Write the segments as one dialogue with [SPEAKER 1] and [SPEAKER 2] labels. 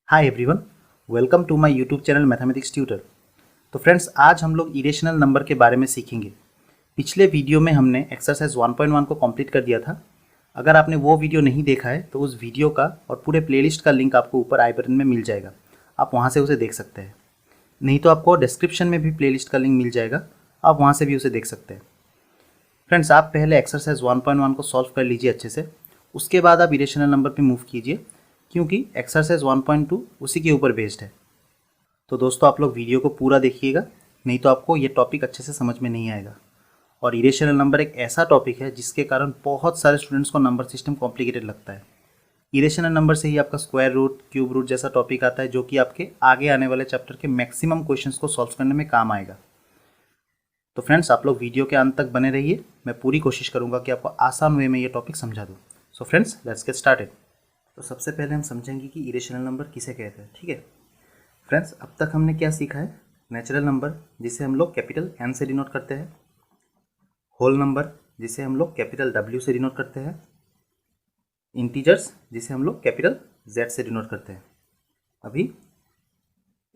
[SPEAKER 1] Hi everyone, welcome to my YouTube channel mathematics tutor. तो friends, आज हम लोग इरेशनल नंबर के बारे में सीखेंगे। पिछले वीडियो में हमने एक्सरसाइज 1.1 को कंप्लीट कर दिया था। अगर आपने वो वीडियो नहीं देखा है तो उस वीडियो का और पूरे प्लेलिस्ट का लिंक आपको ऊपर आई बटन में मिल जाएगा, आप वहाँ से उसे देख सकते हैं। नहीं तो आपको डिस्क्रिप्शन में भी प्लेलिस्ट का लिंक मिल जाएगा, आप वहाँ से भी उसे देख सकते हैं। फ्रेंड्स, आप पहले एक्सरसाइज 1.1 को सॉल्व कर लीजिए अच्छे से, उसके बाद आप इरेशनल नंबर पे मूव कीजिए, क्योंकि एक्सरसाइज 1.2 उसी के ऊपर बेस्ड है। तो दोस्तों, आप लोग वीडियो को पूरा देखिएगा, नहीं तो आपको ये टॉपिक अच्छे से समझ में नहीं आएगा। और इरेशनल नंबर एक ऐसा टॉपिक है जिसके कारण बहुत सारे स्टूडेंट्स को नंबर सिस्टम कॉम्प्लिकेटेड लगता है। इरेशनल नंबर से ही आपका स्क्वायर रूट, क्यूब रूट जैसा टॉपिक आता है, जो कि आपके आगे आने वाले चैप्टर के मैक्सिमम क्वेश्चंस को सॉल्व करने में काम आएगा। तो फ्रेंड्स, आप लोग वीडियो के अंत तक बने रहिए, मैं पूरी कोशिश करूँगा कि आपको आसान वे में ये टॉपिक समझा दूँ। So friends, let's get started. तो सबसे पहले हम समझेंगे कि इरेशनल नंबर किसे कहते हैं। ठीक है फ्रेंड्स, अब तक हमने क्या सीखा है? नेचुरल नंबर, जिसे हम लोग कैपिटल एन से डिनोट करते हैं। होल नंबर, जिसे हम लोग कैपिटल डब्ल्यू से डिनोट करते हैं। इंटीजर्स, जिसे हम लोग कैपिटल जेड से डिनोट करते हैं। अभी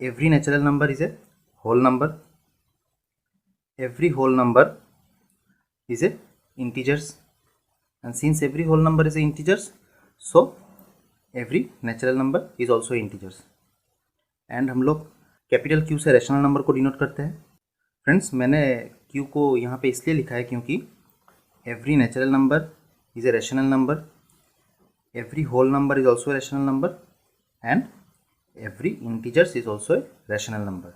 [SPEAKER 1] every natural number is a whole number, every whole number is a integers, and since every whole number is a integers, so every natural number is also integers। and हम लोग capital Q से rational number को denote करते हैं। Friends, मैंने Q को यहाँ पे इसलिए लिखा है क्योंकि every natural number is a rational number, every whole number is also a rational number, and every integers is also a rational number.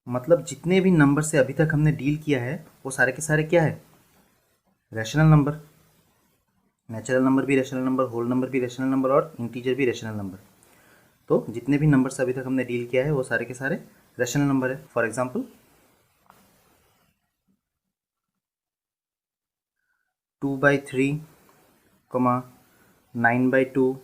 [SPEAKER 1] मतलब जितने भी नंबर से अभी तक हमने डील किया है वो सारे के सारे क्या है? Rational number. नेचुरल नंबर भी रैशनल नंबर, होल नंबर भी रैशनल नंबर और इंटीजर भी रैशनल नंबर। तो जितने भी नंबर से अभी तक हमने डील किया है वो सारे के सारे रैशनल नंबर है। फॉर एग्जांपल 2/3, 9/2,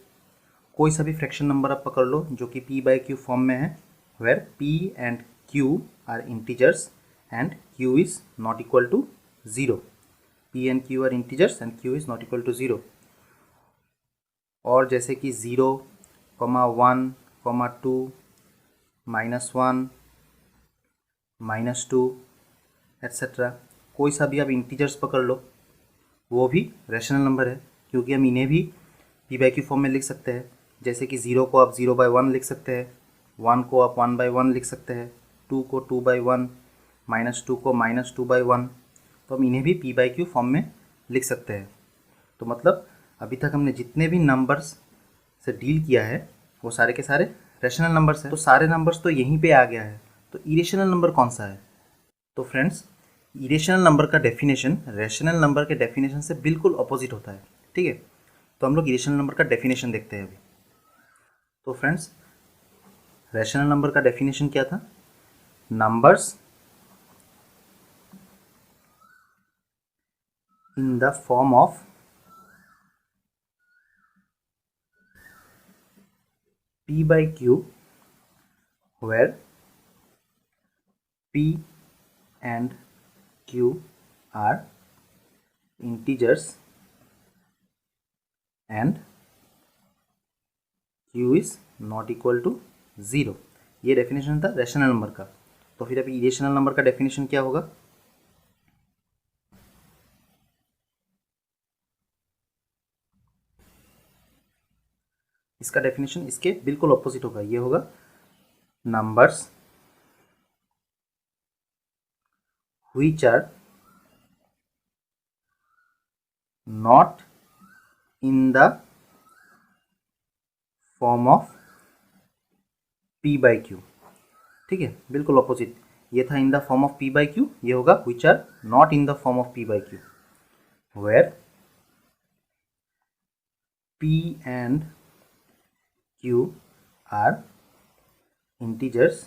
[SPEAKER 1] कोई सा भी फ्रैक्शन नंबर आप पकड़ लो जो कि p/q फॉर्म में है, where p and q are integers and q is not equal to 0। p and q are integers and q is not equal to 0। और जैसे कि 0, 1, 2, -1, -2 एट्सेट्रा, कोई सा भी आप इंटीजर्स पकड़ लो, वो भी रैशनल नंबर है, क्योंकि हम इन्हें भी p/q फॉर्म में लिख सकते हैं। जैसे कि 0 को आप 0/1 लिख सकते हैं, 1 को आप 1/1 लिख सकते हैं, 2 को 2/1, -2 को -2/1, तो हम इन्हें भी p/q फॉर्म में लिख सकते हैं। तो मतलब अभी तक हमने जितने भी नंबर्स से डील किया है वो सारे के सारे रैशनल नंबर्स हैं। तो सारे नंबर्स तो यहीं पे आ गया है, तो इरेशनल नंबर कौन सा है? तो फ्रेंड्स, इरेशनल नंबर का डेफिनेशन रैशनल नंबर के डेफिनेशन से बिल्कुल अपोजिट होता है। ठीक है, तो हम लोग इरेशनल नंबर का डेफिनेशन देखते हैं अभी। तो फ्रेंड्स, रैशनल नंबर का डेफिनेशन क्या था? Numbers in the form of p/q, where p and q are integers and q is not equal to 0। ये डेफिनेशन था रैशनल नंबर का। तो फिर अभी इरेशनल नंबर का डेफिनेशन क्या होगा? इसका डेफिनेशन इसके बिल्कुल ऑपोजिट होगा, ये होगा numbers which are not in the form of p/q। ठीक है, बिल्कुल ऑपोजिट। ये था in the form of p/q, ये होगा which are not in the form of p/q, where p and q are integers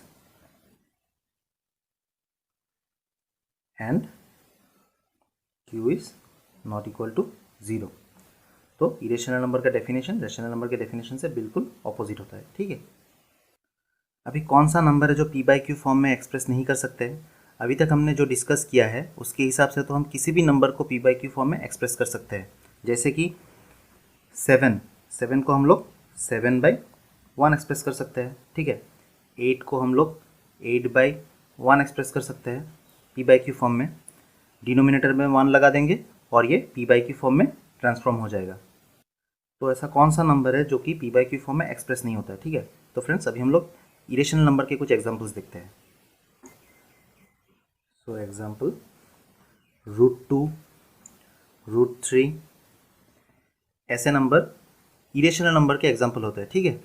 [SPEAKER 1] and q is not equal to 0। तो irrational number का definition rational number के definition से बिल्कुल opposite होता है। ठीक है, अभी कौन सा नंबर है जो p/q फॉर्म में एक्सप्रेस नहीं कर सकते? अभी तक हमने जो डिस्कस किया है उसके हिसाब से तो हम किसी भी नंबर को p/q फॉर्म में एक्सप्रेस कर सकते हैं। जैसे कि 7 को हम लोग 7/2 1 एक्सप्रेस कर सकते हैं, ठीक है। 8 को हम लोग 8/1 एक्सप्रेस कर सकते हैं p/q फॉर्म में। डिनोमिनेटर में 1 लगा देंगे और ये p/q फॉर्म में ट्रांसफॉर्म हो जाएगा। तो ऐसा कौन सा नंबर है जो कि p/q फॉर्म में एक्सप्रेस नहीं होता है, ठीक है। तो फ्रेंड्स अभी हम लोग इरेशनल नंबर के कुछ एग्जांपल्स देखते हैं। सो एग्जांपल √2, √3 ऐसे नंबर इरेशनल नंबर के एग्जांपल होते हैं, ठीक है।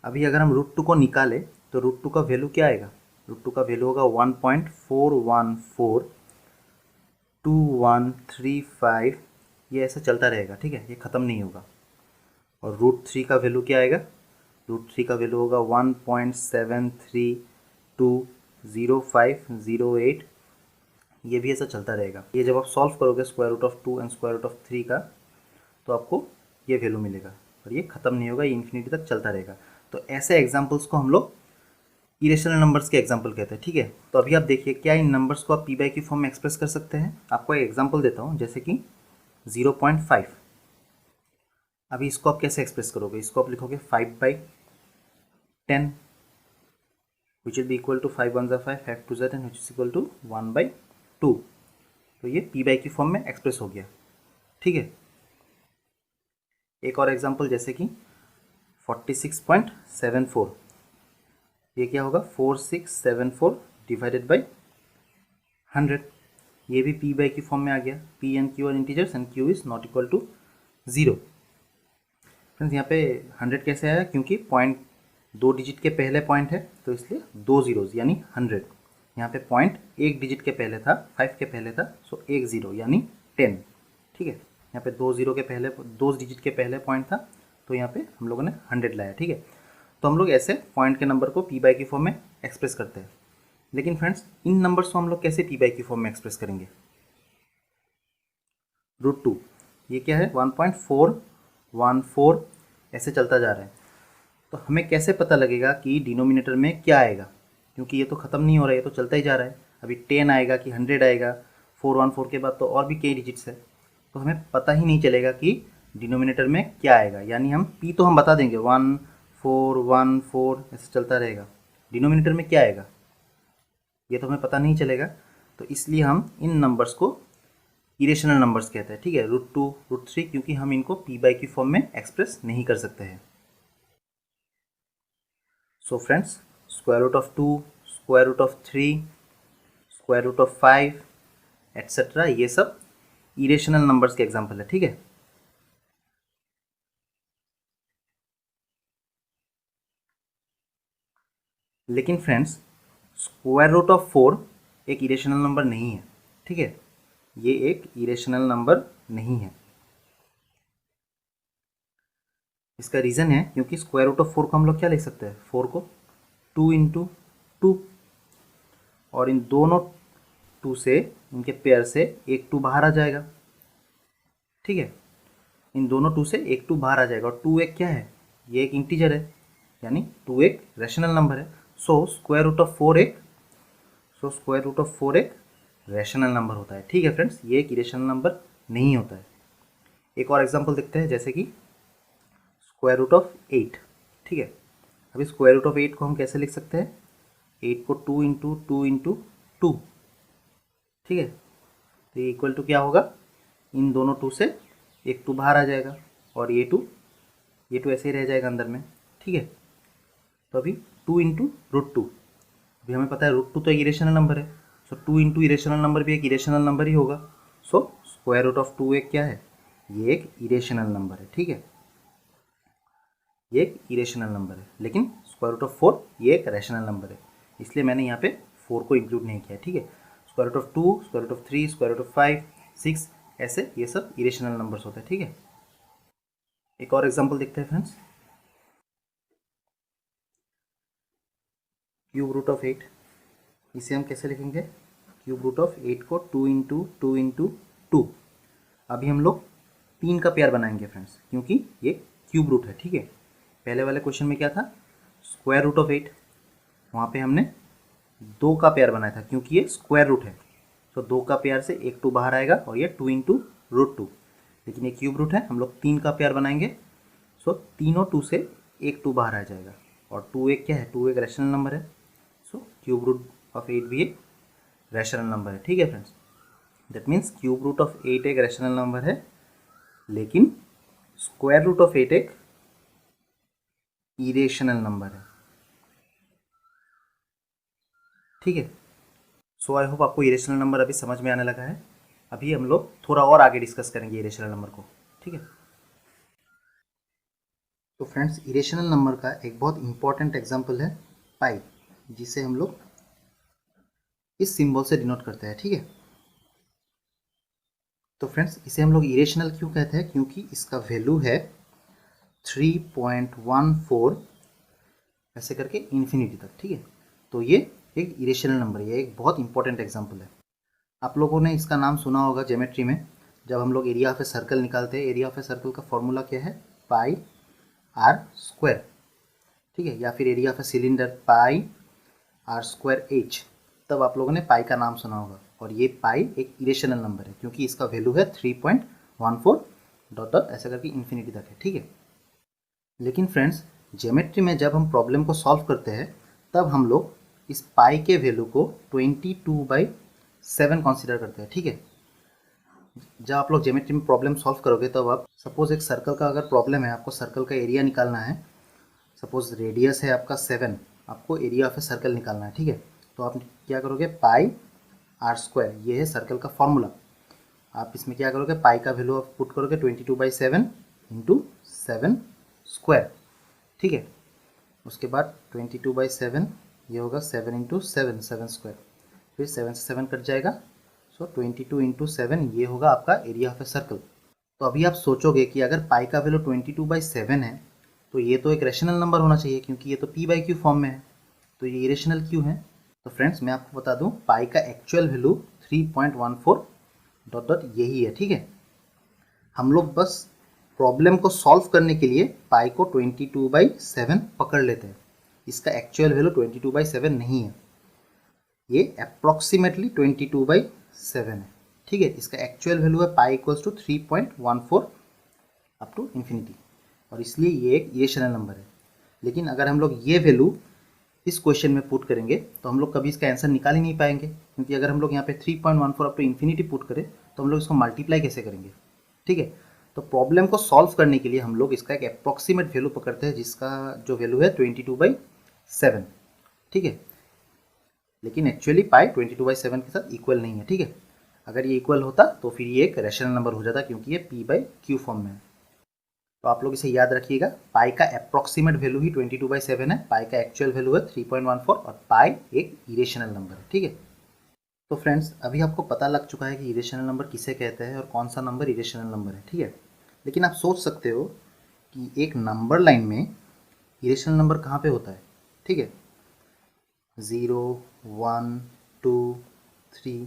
[SPEAKER 1] अभी अगर हम √2 को निकालें तो √2 का वैल्यू क्या आएगा? √2 का वैल्यू होगा 1.4142135। ये ऐसा चलता रहेगा, ठीक है, ये ख़त्म नहीं होगा। और √3 का वैल्यू क्या आएगा? √3 का वैल्यू होगा 1.73220508। ये भी ऐसा चलता रहेगा। ये जब आप सॉल्व करोगे √2 एंड √3 का तो आपको ये वैल्यू मिलेगा और ये ख़त्म नहीं होगा, ये इन्फिनिटी तक चलता रहेगा। तो ऐसे एग्जाम्पल्स को हम लोग इरेशनल नंबर्स के एग्जाम्पल कहते हैं, ठीक है। तो अभी आप देखिए क्या इन नंबर्स को आप p/q फॉर्म में एक्सप्रेस कर सकते हैं। आपको एक एग्जाम्पल देता हूँ, जैसे कि 0.5। अभी इसको आप कैसे एक्सप्रेस करोगे? इसको आप लिखोगे 5/10 which will be equal to 5 1 5 5 2 10 which is equal to 1/2। तो ये p/q फॉर्म में एक्सप्रेस हो गया, ठीक है। एक और एग्जाम्पल जैसे कि 46.74। ये क्या होगा? 4674 डिवाइडेड बाई 100। ये भी p/q फॉर्म में आ गया। p and q are integers and q is not equal to 0। Friends यहाँ पे 100 कैसे आया? क्योंकि पॉइंट 2 डिजिट के पहले पॉइंट है तो इसलिए 2 जीरोज़ यानी 100। यहाँ पे पॉइंट 1 डिजिट के पहले था, 5 के पहले था, सो 1 0 यानी 10, ठीक है। यहाँ पे 2 0 के पहले 2 डिजिट के पहले पॉइंट था तो यहाँ पे हम लोगों ने 100 लाया, ठीक है। तो हम लोग ऐसे पॉइंट के नंबर को p/q फॉर्म में एक्सप्रेस करते हैं। लेकिन फ्रेंड्स इन नंबर्स को हम लोग कैसे p/q फॉर्म में एक्सप्रेस करेंगे? √2 ये क्या है? 1.414 ऐसे चलता जा रहा है। तो हमें कैसे पता लगेगा कि डिनोमिनेटर में क्या आएगा? क्योंकि ये तो ख़त्म नहीं हो रहा है, ये तो चलता ही जा रहा है। अभी 10 आएगा कि 100 आएगा? 414 के बाद तो और भी कई डिजिट्स है, तो हमें पता ही नहीं चलेगा कि डिनोमिनेटर में क्या आएगा। यानी हम p तो हम बता देंगे 1 4 1 4 ऐसे चलता रहेगा, डिनोमिनेटर में क्या आएगा ये तो हमें पता नहीं चलेगा। तो इसलिए हम इन नंबर्स को इरेशनल नंबर्स कहते हैं, ठीक है। √2 √3 क्योंकि हम इनको p/q फॉर्म में एक्सप्रेस नहीं कर सकते हैं। सो फ्रेंड्स √2, √3, √5 एट्सेट्रा ये सब इरेशनल नंबर्स के एग्जाम्पल है, ठीक है। लेकिन फ्रेंड्स √4 एक इरेशनल नंबर नहीं है, ठीक है। ये एक इरेशनल नंबर नहीं है। इसका रीज़न है क्योंकि √4 को हम लोग क्या लिख सकते हैं? 4 को 2 × 2 और इन दोनों 2 से इनके पेयर से एक 2 बाहर आ जाएगा, ठीक है। इन दोनों 2 से एक 2 बाहर आ जाएगा और 2 एक क्या है? ये एक इंटीजर है, यानी 2 एक रैशनल नंबर है। सो √4 एक रैशनल नंबर होता है, ठीक है फ्रेंड्स। ये एक इरेशनल नंबर नहीं होता है। एक और एग्जांपल देखते हैं, जैसे कि √8, ठीक है। अभी √8 को हम कैसे लिख सकते हैं? 8 को 2 × 2 × 2, ठीक है। तो ये इक्वल टू क्या होगा? इन दोनों 2 से एक 2 बाहर आ जाएगा और ये 2 ऐसे ही रह जाएगा अंदर में, ठीक है। तो अभी 2 × √2, अभी हमें पता है √2 तो एक इरेशनल नंबर है, सो 2 × इरेशनल नंबर भी एक इरेशनल नंबर ही होगा। सो √2 एक क्या है? ये एक इरेशनल नंबर है, ठीक है। ये एक इरेशनल नंबर है, लेकिन √4 ये एक रैशनल नंबर है, इसलिए मैंने यहाँ पे 4 को इंक्लूड नहीं किया, ठीक है। √2, √3, √5, 6 ऐसे ये सब इरेशनल नंबर्स होते हैं, ठीक है। एक और एग्जांपल देखते हैं फ्रेंड्स, √8। इसे हम कैसे लिखेंगे? √8 को 2 × 2 × 2। अभी हम लोग 3 का पेयर बनाएंगे फ्रेंड्स, क्योंकि ये क्यूब रूट है, ठीक है। पहले वाले क्वेश्चन में क्या था? √8, वहाँ पे हमने 2 का पेयर बनाया था क्योंकि ये स्क्वायर रूट है। तो 2 का पेयर से एक 2 बाहर आएगा और ये 2 × √2। लेकिन ये क्यूब रूट है, हम लोग 3 का पेयर बनाएंगे। सो तीनों 2 से एक 2 बाहर आ जाएगा, और 2 एक क्या है, 2 एक रैशनल नंबर है, सो क्यूब रूट ऑफ 8 भी एक रैशनल नंबर है। ठीक है friends, that means cube root of 8 एक रैशनल नंबर है, लेकिन स्क्वायर रूट ऑफ 8 एक इरेशनल नंबर है। ठीक है, सो आई होप आपको इरेशनल नंबर अभी समझ में आने लगा है। अभी हम लोग थोड़ा और आगे डिस्कस करेंगे इरेशनल नंबर को। ठीक है, तो फ्रेंड्स इरेशनल नंबर का एक बहुत इंपॉर्टेंट एग्जांपल है पाई, जिसे हम लोग इस सिंबल से डिनोट करते हैं। ठीक है, तो फ्रेंड्स इसे हम लोग इरेशनल क्यों कहते हैं, क्योंकि इसका वैल्यू है 3.14 ऐसे करके इन्फिनिटी तक। ठीक है, तो ये एक इरेशनल नंबर है, ये एक बहुत इंपॉर्टेंट एग्जांपल है। आप लोगों ने इसका नाम सुना होगा ज्योमेट्री में, जब हम लोग एरिया ऑफ ए सर्कल निकालते हैं, एरिया ऑफ ए सर्कल का फॉर्मूला क्या है, पाई आर स्क्वायर। ठीक है, या फिर area of a cylinder pi r square h, तब आप लोगों ने पाई का नाम सुना होगा। और ये पाई एक इरेशनल नंबर है, क्योंकि इसका वैल्यू है 3.14 डॉट डॉट ऐसा करके इन्फिनिटी तक है। ठीक है, लेकिन फ्रेंड्स ज्योमेट्री में जब हम प्रॉब्लम को सॉल्व करते हैं, तब हम लोग इस पाई के वैल्यू को 22/7 कंसीडर करते हैं। ठीक है, जब आप लोग ज्योमेट्री में प्रॉब्लम सॉल्व करोगे, तब आप सपोज एक सर्कल का अगर प्रॉब्लम है, आपको सर्कल का एरिया निकालना है, सपोज रेडियस है आपका 7, आपको एरिया ऑफ ए सर्कल निकालना है। ठीक है, तो आप क्या करोगे, पाई आर स्क्वायर, ये है सर्कल का फॉर्मूला। आप इसमें क्या करोगे, पाई का वैल्यू आप पुट करोगे 22/7 इंटू 7 स्क्वायर। ठीक है, उसके बाद 22/7 ये होगा 7 इंटू 7, 7 स्क्वायर, फिर 7 से 7 कट जाएगा, सो 22 इंटू 7 ये होगा आपका एरिया ऑफ ए सर्कल। तो अभी आप सोचोगे कि अगर पाई का वैल्यू 22/7 है, तो ये तो एक रैशनल नंबर होना चाहिए, क्योंकि ये तो p/q फॉर्म में है, तो ये इरेशनल क्यों है। तो फ्रेंड्स मैं आपको बता दूं, पाई का एक्चुअल वैल्यू 3.14 डॉट डॉट यही है। ठीक है, हम लोग बस प्रॉब्लम को सॉल्व करने के लिए पाई को 22/7 पकड़ लेते हैं, इसका एक्चुअल वैल्यू 22/7 नहीं है, ये अप्रॉक्सीमेटली 22/7 है। ठीक है, इसका एक्चुअल वैल्यू है pi equals to 3.14 up to infinity, और इसलिए ये एक इरेशनल नंबर है। लेकिन अगर हम लोग ये वैल्यू इस क्वेश्चन में पुट करेंगे, तो हम लोग कभी इसका आंसर निकाल ही नहीं पाएंगे, क्योंकि अगर हम लोग यहाँ पे 3.14 अप टू इन्फिनिटी पुट करें, तो हम लोग इसको मल्टीप्लाई कैसे करेंगे। ठीक है, तो प्रॉब्लम को सॉल्व करने के लिए हम लोग इसका एक अप्रॉक्सीमेट वैल्यू पकड़ते हैं, जिसका जो वैल्यू है 22/7। ठीक है, लेकिन एक्चुअली पाई 22/7 के साथ इक्वल नहीं है। ठीक है, अगर ये इक्वल होता तो फिर ये एक रैशनल नंबर हो जाता, क्योंकि ये p/q फॉर्म में है। तो आप लोग इसे याद रखिएगा, पाई का अप्रॉक्सीमेट वैल्यू ही 22/7 है, पाई का एक्चुअल वैल्यू है 3.14, और पाई एक इरेशनल नंबर है। ठीक है, तो फ्रेंड्स अभी आपको पता लग चुका है कि इरेशनल नंबर किसे कहते हैं और कौन सा नंबर इरेशनल नंबर है। ठीक है, लेकिन आप सोच सकते हो कि एक नंबर लाइन में इरेशनल नंबर कहाँ पे होता है। ठीक है, 0, 1, 2, 3,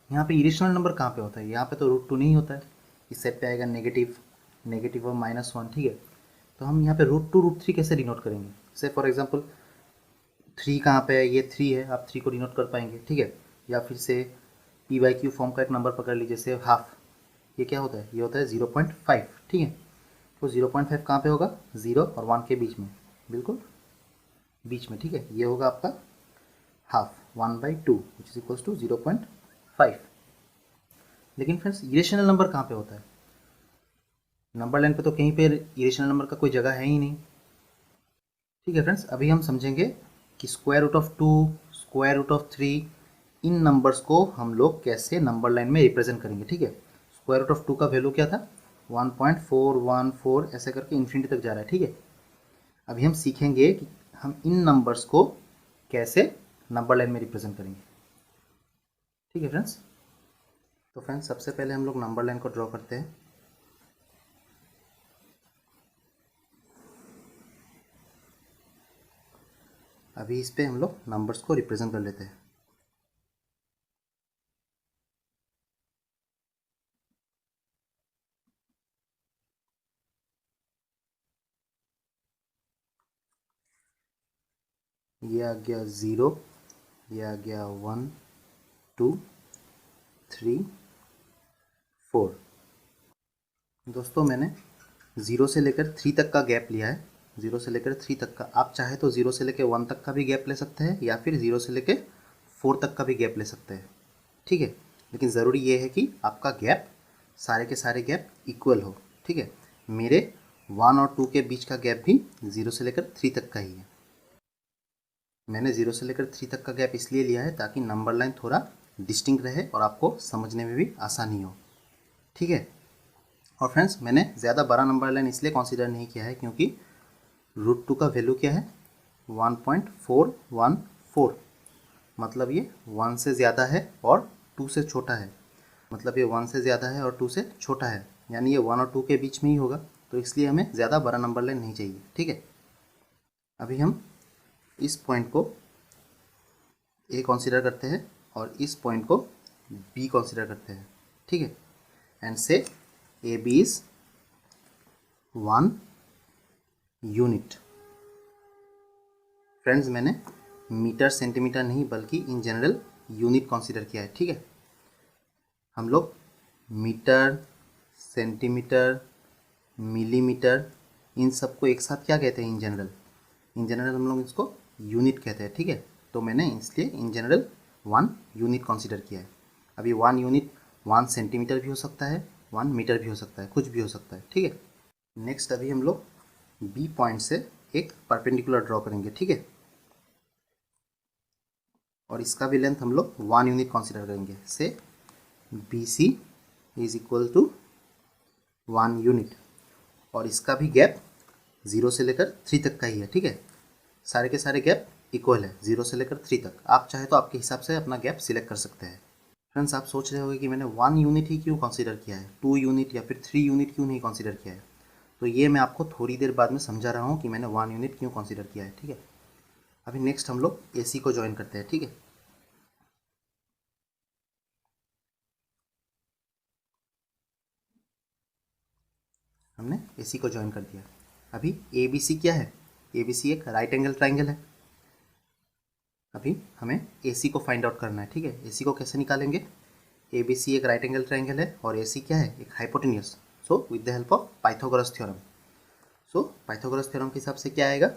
[SPEAKER 1] यहाँ पे इरेशनल नंबर कहाँ पे होता है, यहाँ पे तो √2 नहीं होता है, इस सेट पे आएगा नेगेटिव, नेगेटिव और -1। ठीक है, तो हम यहाँ पे √2 √3 कैसे डिनोट करेंगे, से फॉर एग्जांपल 3 कहाँ पे है, ये 3 है, आप 3 को डिनोट कर पाएंगे। ठीक है, या फिर से p/q फॉर्म का एक नंबर पकड़ लीजिए, से हाफ, ये क्या होता है, ये होता है 0.5। ठीक है, तो 0.5 कहाँ पे होगा, 0 और 1 के बीच में, बिल्कुल बीच में। ठीक है, ये होगा आपका half, 1/2 which is equals to 0.5। लेकिन फ्रेंड्स इरेशनल नंबर कहाँ पे होता है, नंबर लाइन पे तो कहीं पे इरेशनल नंबर का कोई जगह है ही नहीं। ठीक है फ्रेंड्स, अभी हम समझेंगे कि square root of 2, square root of 3, इन नंबर्स को हम लोग कैसे नंबर लाइन में रिप्रेजेंट करेंगे। ठीक है, स्क्वायर रूट ऑफ 2 का वैल्यू क्या था, 1.414 ऐसे करके इन्फिनिटी तक जा रहा है। ठीक है, अभी हम सीखेंगे कि हम इन नंबर्स को कैसे नंबर लाइन में रिप्रेजेंट करेंगे। ठीक है फ्रेंड्स, तो फ्रेंड्स सबसे पहले हम लोग नंबर लाइन को ड्रॉ करते हैं। अभी इस पे हम लोग नंबर्स को रिप्रेजेंट कर लेते हैं। ये आ गया 0, ये आ गया 1, 2, 3, 4। दोस्तों मैंने 0 से लेकर 3 तक का गैप लिया है, 0 से लेकर 3 तक का। आप चाहे तो 0 से लेकर 1 तक का भी गैप ले सकते हैं या फिर 0 से लेकर 4 तक का भी गैप ले सकते हैं, ठीक है। लेकिन ज़रूरी ये है कि आपका गैप, सारे के सारे गैप इक्वल हो, ठीक है। मेरे 1 और 2 के बीच का गैप भी 0 से लेकर 3 तक का ही है। मैंने 0 से लेकर 3 तक का गैप इसलिए लिया है ताकि नंबर लाइन थोड़ा डिस्टिंक्ट रहे और आपको समझने में भी आसानी हो, ठीक है। और फ्रेंड्स, मैंने ज़्यादा बड़ा नंबर लाइन इसलिए कंसीडर नहीं किया है क्योंकि √2 का वैल्यू क्या है, 1.414, मतलब ये 1 से ज़्यादा है और 2 से छोटा है। मतलब ये 1 से ज़्यादा है और 2 से छोटा है, यानी ये 1 और 2 के बीच में ही होगा। तो इसलिए हमें ज़्यादा बड़ा नंबर लाइन नहीं चाहिए, ठीक है। अभी हम इस पॉइंट को ए कंसीडर करते हैं और इस पॉइंट को बी कंसीडर करते हैं, ठीक है। एंड से A B is 1 unit. Friends, मैंने मीटर सेंटीमीटर नहीं बल्कि इन जनरल यूनिट कंसीडर किया है, ठीक है। हम लोग मीटर, सेंटीमीटर, मिलीमीटर, इन सबको एक साथ क्या कहते हैं, इन जनरल हम लोग इसको यूनिट कहते हैं, ठीक है। तो मैंने इसलिए इन जनरल 1 यूनिट कंसीडर किया है। अभी 1 यूनिट 1 सेंटीमीटर भी हो सकता है, 1 मीटर भी हो सकता है, कुछ भी हो सकता है, ठीक है। नेक्स्ट अभी हम लोग बी पॉइंट से एक परपेंडिकुलर ड्रॉ करेंगे, ठीक है। और इसका भी लेंथ हम लोग 1 यूनिट कंसीडर करेंगे। से B C is equal to 1 unit और इसका भी गैप 0 से लेकर 3 तक का ही है, ठीक है। सारे के सारे गैप इक्वल है 0 से लेकर 3 तक। आप चाहे तो आपके हिसाब से अपना गैप सिलेक्ट कर सकते हैं। फ्रेंड्स, आप सोच रहे होंगे कि मैंने 1 यूनिट ही क्यों कंसीडर किया है, 2 यूनिट या फिर 3 यूनिट क्यों नहीं कंसीडर किया है। तो ये मैं आपको थोड़ी देर बाद में समझा रहा हूँ कि मैंने 1 यूनिट क्यों कंसीडर किया है, ठीक है। अभी नेक्स्ट हम लोग AC को ज्वाइन करते हैं, ठीक है। हमने AC को ज्वाइन कर दिया। अभी ABC क्या है, ABC एक राइट एंगल ट्राइंगल है। अभी हमें AC को फाइंड आउट करना है, ठीक है। AC को कैसे निकालेंगे, ABC एक राइट एंगल ट्राइंगल है और AC क्या है, एक hypotenuse. So with the help of Pythagoras theorem, so Pythagoras theorem के हिसाब से क्या आएगा,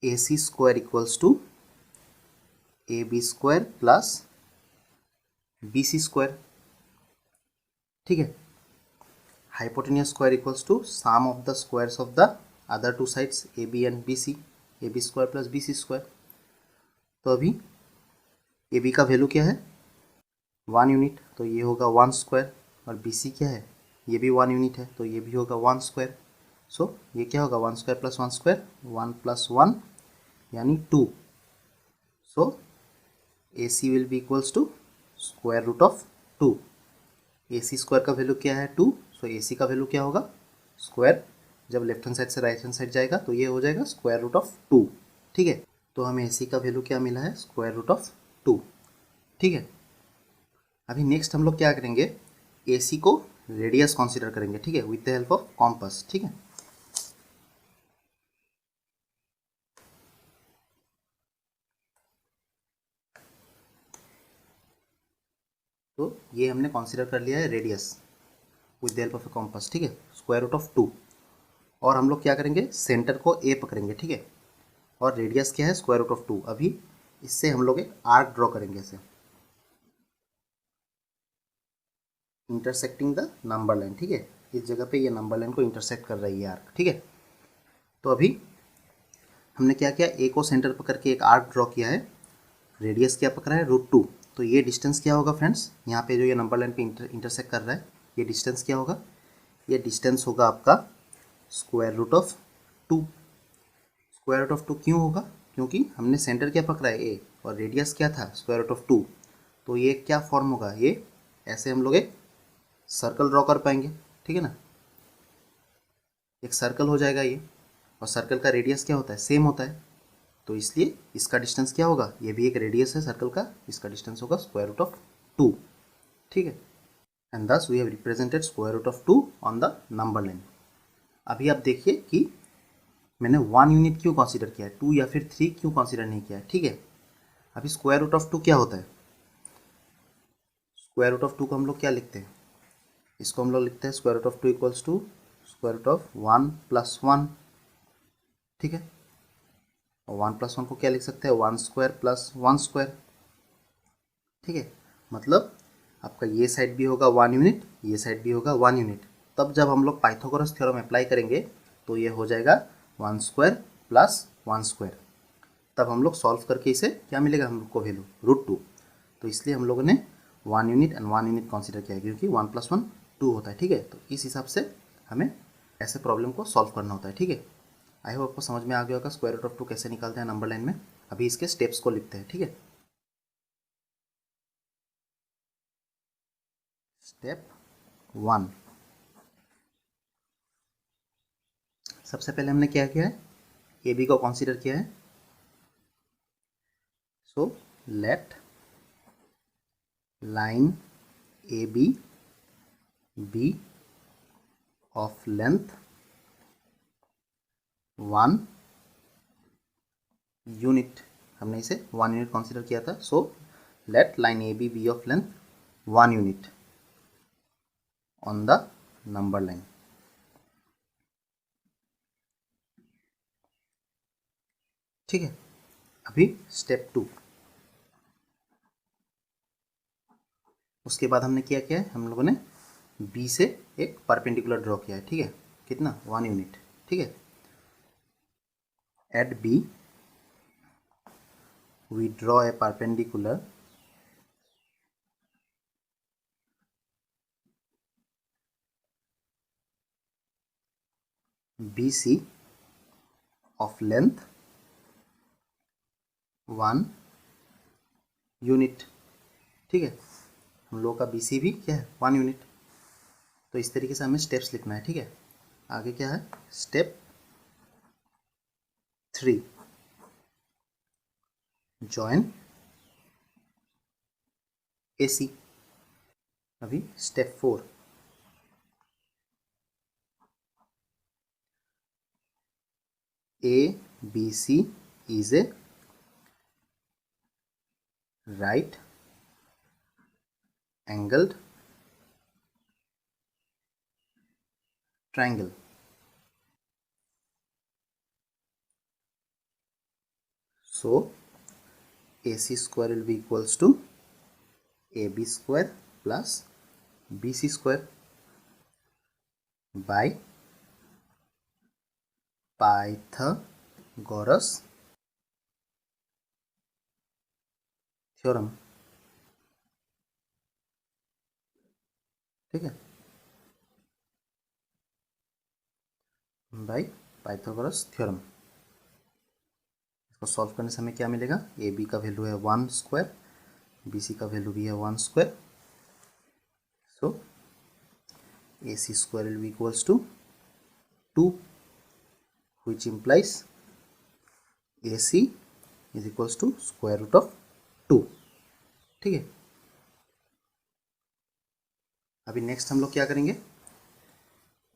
[SPEAKER 1] AC square equals to AB square plus BC square, ठीक है। Hypotenuse square equals to sum of the squares of the other two sides AB and BC, AB square plus BC square. तो अभी AB का value क्या है, 1 unit, तो ये होगा 1 स्क्वायर। और BC क्या है, ये भी 1 यूनिट है, तो ये भी होगा 1 स्क्वायर। सो ये क्या होगा, 1 स्क्वायर प्लस 1 स्क्वायर, 1 प्लस 1 यानी 2। So AC will be equals to square root of 2। AC square का वैल्यू क्या है, 2। सो AC का वैल्यू क्या होगा, स्क्वायर, जब लेफ्ट हैंड साइड से राइट हैंड साइड जाएगा तो ये हो जाएगा स्क्वायर रूट ऑफ 2, ठीक है। तो हमें AC का वैल्यू क्या मिला है, स्क्वायर रूट ऑफ 2, ठीक है। अभी नेक्स्ट हम लोग क्या करेंगे, AC को रेडियस कंसीडर करेंगे, ठीक है, with the help of compass, ठीक है। तो ये हमने कंसीडर कर लिया है radius with the help of A compass, ठीक है, स्क्वायर रूट ऑफ 2। और हम लोग क्या करेंगे, सेंटर को A पकड़ेंगे, ठीक है। और रेडियस क्या है, स्क्वायर रूट ऑफ 2। अभी इससे हम लोग एक आर्क ड्रॉ करेंगे, ऐसे इंटरसेक्टिंग द नंबर लाइन, ठीक है। इस जगह पे ये नंबर लाइन को इंटरसेक्ट कर रही है आर्क, ठीक है। तो अभी हमने क्या किया, A को सेंटर पकड़ के एक आर्क ड्रॉ किया है। रेडियस क्या पकड़ा है, √2। तो ये डिस्टेंस क्या होगा फ्रेंड्स, यहाँ पे जो ये नंबर लाइन पे इंटरसेक्ट कर रहा है, ये डिस्टेंस क्या होगा, ये डिस्टेंस होगा आपका square root of 2। Square root of 2 क्यों होगा, क्योंकि हमने सेंटर क्या पकड़ा है, A, और रेडियस क्या था, स्क्वायर रूट ऑफ 2। तो ये क्या फॉर्म होगा, ये ऐसे हम लोग एक सर्कल ड्रॉ कर पाएंगे, ठीक है ना। एक सर्कल हो जाएगा ये, और सर्कल का रेडियस क्या होता है, सेम होता है। तो इसलिए इसका डिस्टेंस क्या होगा, ये भी एक रेडियस है सर्कल का, इसका डिस्टेंस होगा स्क्वायर रूट ऑफ 2, ठीक है। And this we have represented square root of 2 on the number line. अभी आप देखिए कि मैंने 1 यूनिट क्यों कंसीडर किया है, 2 या फिर 3 क्यों कंसीडर नहीं किया है, ठीक है। अभी स्क्वायर रूट ऑफ 2 क्या होता है, स्क्वायर रूट ऑफ 2 को हम लोग क्या लिखते हैं, इसको हम लोग लिखते हैं square root of 2 equals to square root of 1 plus 1, ठीक है। और 1 + 1 को क्या लिख सकते हैं, 1² + 1²। ठीक है, मतलब आपका ये साइड भी होगा 1 यूनिट, ये साइड भी होगा 1 यूनिट। तब जब हम लोग पाइथागोरस थ्योरम अप्लाई करेंगे तो ये हो जाएगा 1² + 1²। तब हम लोग सॉल्व करके इसे क्या मिलेगा हम लोग को वैल्यू √2। तो इसलिए हम लोगों ने 1 यूनिट एंड 1 यूनिट कंसीडर किया है, क्योंकि 1 + 1 2 होता है। ठीक है, तो इस हिसाब से हमें ऐसे प्रॉब्लम को सॉल्व करना होता है। ठीक है, आई होप आपको समझ में आ गया होगा √2 कैसे निकालते हैं नंबर लाइन में। अभी इसके स्टेप्स को लिखते हैं। ठीक है, स्टेप 1, सबसे पहले हमने क्या किया है, ए बी को कंसीडर किया है। So let line A B of length 1 unit, हमने इसे 1 यूनिट कंसीडर किया था। So let line A B of length 1 unit on the number line. ठीक है, अभी स्टेप 2, उसके बाद हमने क्या किया है, हम लोगों ने बी से एक परपेंडिकुलर ड्रॉ किया है। ठीक है, कितना 1 यूनिट। ठीक है, at B we draw a perpendicular BC of length 1 unit. ठीक है, हम लोगों का BC भी क्या है 1 यूनिट। तो इस तरीके से हमें स्टेप्स लिखना है। ठीक है, आगे क्या है, स्टेप 3, जॉइन AC। अभी step 4, ABC is a right angled triangle। So AC square will be equals to AB square plus BC square by Pythagoras theorem. ठीक है, बाय पाइथागोरस थ्योरम। इसको सॉल्व करने से हमें क्या मिलेगा, ए बी का वैल्यू है 1², बी सी का वैल्यू भी है 1²। So A C square will be equals to 2, which implies AC is equals to √2। ठीक है, अभी नेक्स्ट हम लोग क्या करेंगे,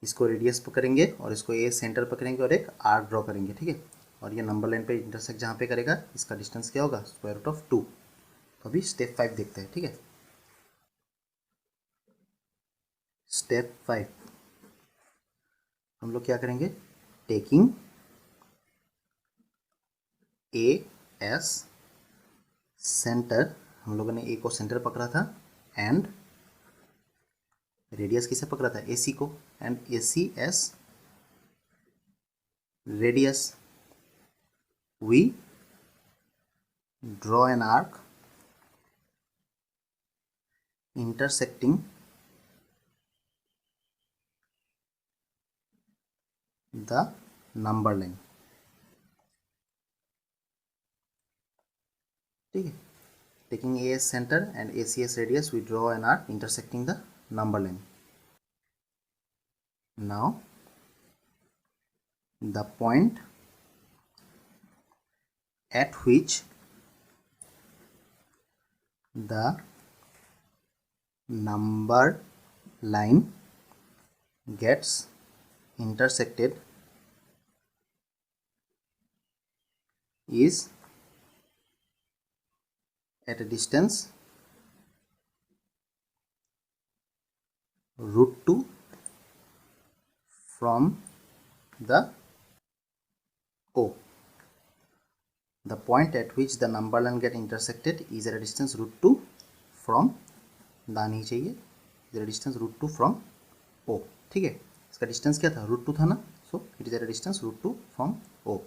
[SPEAKER 1] इसको रेडियस पकड़ेंगे और इसको ए सेंटर पकड़ेंगे और एक आर्क ड्रॉ करेंगे। ठीक है, और ये नंबर लाइन पे इंटरसेक्ट जहाँ पे करेगा इसका डिस्टेंस क्या होगा, √2। तो अभी स्टेप 5 देखते हैं। ठीक है, स्टेप 5 हम लोग क्या करेंगे, टेकिंग ए एस सेंटर, हम लोगों ने ए को सेंटर पकड़ा था एंड रेडियस किसे पकड़ा था, ए सी को, and A C as radius, we draw an arc intersecting the number line। ठीक है, taking AS center and ACS radius we draw an arc intersecting the number line। Now the point at which the number line gets intersected is at a distance √2 from the O. The point at which the number line get intersected is at a distance √2 from, दा नहीं चाहिए, is at a distance √2 from O. ठीक है, इसका distance क्या था, √2 था ना, so it is at a distance √2 from O.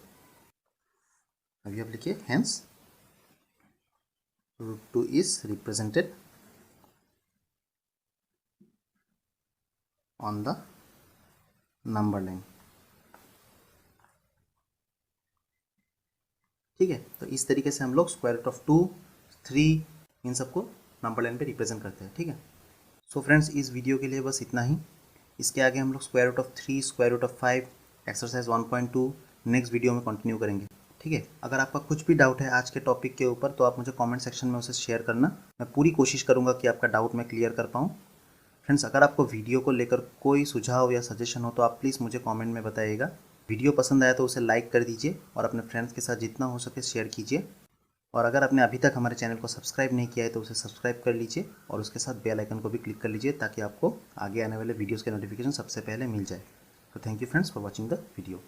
[SPEAKER 1] अभी आप लिखिए hence √2 is represented on the number line. ठीक है, तो इस तरीके से हम लोग √2, 3 इन सबको नंबर लाइन पे रिप्रेजेंट करते हैं. ठीक है, सो फ्रेंड्स इस वीडियो के लिए बस इतना ही. इसके आगे हम लोग √3, √5, एक्सरसाइज 1.2 नेक्स्ट वीडियो में कंटिन्यू करेंगे. ठीक है, अगर आपका कुछ भी डाउट है आज के टॉपिक के ऊपर तो आप मुझे कमेंट सेक्शन में उसे शेयर करना. मैं पूरी कोशिश करूँगा कि आपका डाउट मैं क्लियर कर पाऊँ. फ्रेंड्स, अगर आपको वीडियो को लेकर कोई सुझाव या सजेशन हो तो आप प्लीज़ मुझे कमेंट में बताइएगा. वीडियो पसंद आया तो उसे लाइक कर दीजिए और अपने फ्रेंड्स के साथ जितना हो सके शेयर कीजिए. और अगर आपने अभी तक हमारे चैनल को सब्सक्राइब नहीं किया है तो उसे सब्सक्राइब कर लीजिए और उसके साथ बेल आइकन को भी क्लिक कर लीजिए ताकि आपको आगे आने वाले वीडियोज़ के नोटिफिकेशन सबसे पहले मिल जाए. तो thank you friends for watching the video.